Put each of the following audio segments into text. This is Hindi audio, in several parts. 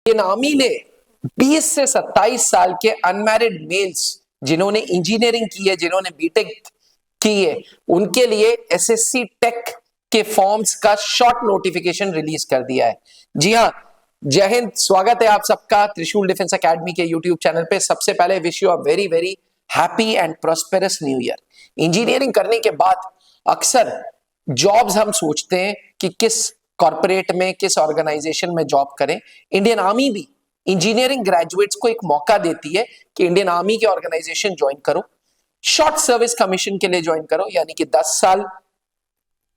इंडियन आर्मी ने 20 से 27 साल के अनमैरिड मेल्स जिन्होंने इंजीनियरिंग की है, जिन्होंने बीटेक की है, उनके लिए एसएससी टेक के फॉर्म्स का शॉर्ट नोटिफिकेशन रिलीज कर दिया है। जी हाँ, जय हिंद, स्वागत है आप सबका त्रिशूल डिफेंस एकेडमी के यूट्यूब चैनल पे। सबसे पहले wish you a very very happy and prosperous new year. Engineering करने के बाद अक्सर जॉब्स हम सोचते हैं कि किस कॉर्पोरेट में, किस ऑर्गेनाइजेशन में जॉब करें। इंडियन आर्मी भी इंजीनियरिंग ग्रेजुएट्स को एक मौका देती है कि इंडियन आर्मी के ऑर्गेनाइजेशन ज्वाइन करो, शॉर्ट सर्विस कमीशन के लिए ज्वाइन करो, यानी कि 10 साल,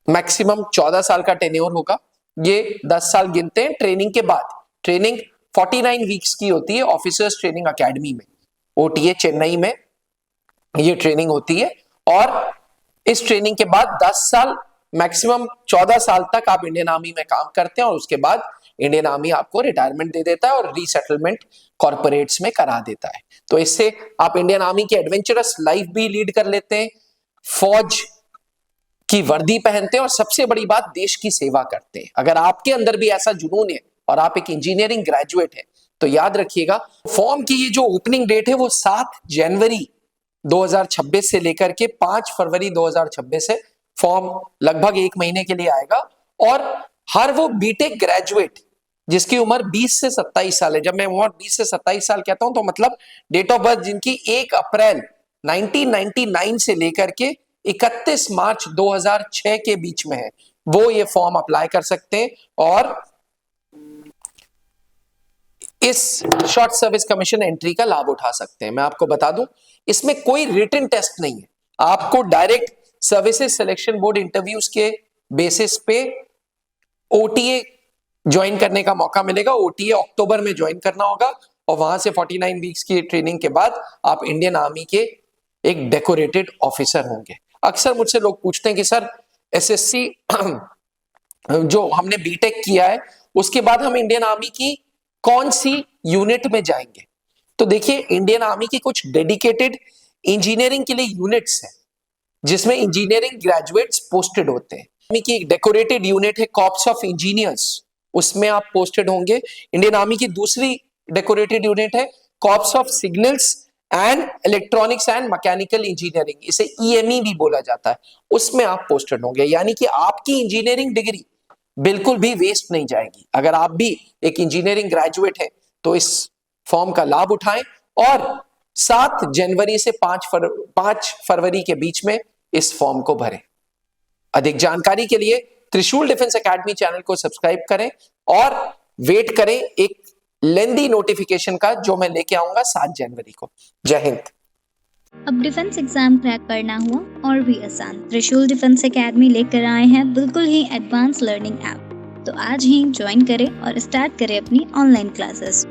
मैक्सिमम 14 साल का टेन्योर होगा। ये 10 साल गिनते हैं ट्रेनिंग के बाद। ट्रेनिंग 49 वीक्स की होती है ऑफिसर्स ट्रेनिंग अकेडमी में, ओटीए चेन्नई में ये ट्रेनिंग होती है। और इस ट्रेनिंग के बाद 10 साल, मैक्सिमम 14 साल तक आप इंडियन आर्मी में काम करते हैं और उसके बाद इंडियन आर्मी आपको रिटायरमेंट दे देता है और रीसेटलमेंट कॉर्पोरेट्स में करा देता है। तो इससे आप इंडियन आर्मी की एडवेंचरस लाइफ भी लीड कर लेते हैं, फौज की वर्दी पहनते हैं और सबसे बड़ी बात, देश की सेवा करते हैं। अगर आपके अंदर भी ऐसा जुनून है और आप एक इंजीनियरिंग ग्रेजुएट है तो याद रखिएगा, फॉर्म की ये जो ओपनिंग डेट है वो 7 जनवरी 2026 से लेकर के 5 फरवरी 2026 से फॉर्म लगभग 1 महीने के लिए आएगा। और हर वो बीटेक ग्रेजुएट जिसकी उम्र 20 से 27 साल है, जब मैं उम्र 20 से 27 साल कहता हूं तो मतलब डेट ऑफ बर्थ जिनकी 1 अप्रैल 1999 से लेकर के 31 मार्च 2006 के बीच में है, वो ये फॉर्म अप्लाई कर सकते हैं और इस शॉर्ट सर्विस कमीशन एंट्री का लाभ उठा सकते हैं। मैं आपको बता दूं, इसमें कोई रिटन टेस्ट नहीं है, आपको direct services selection board interviews के बेसिस पे ओटीए ज्वाइन करने का मौका मिलेगा। ओटीए अक्टूबर में ज्वाइन करना होगा और वहां से 49 वीक्स की ट्रेनिंग के बाद आप इंडियन आर्मी के एक डेकोरेटेड ऑफिसर होंगे। अक्सर मुझसे लोग पूछते हैं कि सर एसएससी जो हमने बीटेक किया है उसके बाद हम इंडियन आर्मी की कौन सी यूनिट में जाएंगे? तो देखिए, इंडियन आर्मी की कुछ डेडिकेटेड इंजीनियरिंग के लिए यूनिट्स हैं जिसमें इंजीनियरिंग ग्रेजुएट्स पोस्टेड होते हैं। आर्मी की एक डेकोरेटेड यूनिट है कॉर्प्स ऑफ इंजीनियर्स, उसमें आप पोस्टेड होंगे। इंडियन आर्मी की दूसरी डेकोरेटेड यूनिट है corps of signals and electronics and mechanical engineering, इसे ईएमई भी बोला जाता है, उसमें आप पोस्टेड होंगे। यानी कि आपकी इंजीनियरिंग डिग्री बिल्कुल भी वेस्ट नहीं जाएगी। अगर आप भी एक इंजीनियरिंग ग्रेजुएट हैं तो इस फॉर्म का लाभ उठाएं और 7 जनवरी से 5 फरवरी के बीच में इस फॉर्म को भरें। अधिक जानकारी के लिए त्रिशूल डिफेंस एकेडमी चैनल को सब्सक्राइब करें और वेट करें एक लेंदी नोटिफिकेशन का जो मैं लेके आऊंगा 7 जनवरी को। जय हिंद। अब डिफेंस एग्जाम क्रैक करना हुआ और भी आसान, त्रिशूल डिफेंस एकेडमी लेकर आए हैं बिल्कुल ही एडवांस लर्निंग ऐप। तो आज ही ज्वाइन करें और स्टार्ट करें अपनी ऑनलाइन क्लासेस।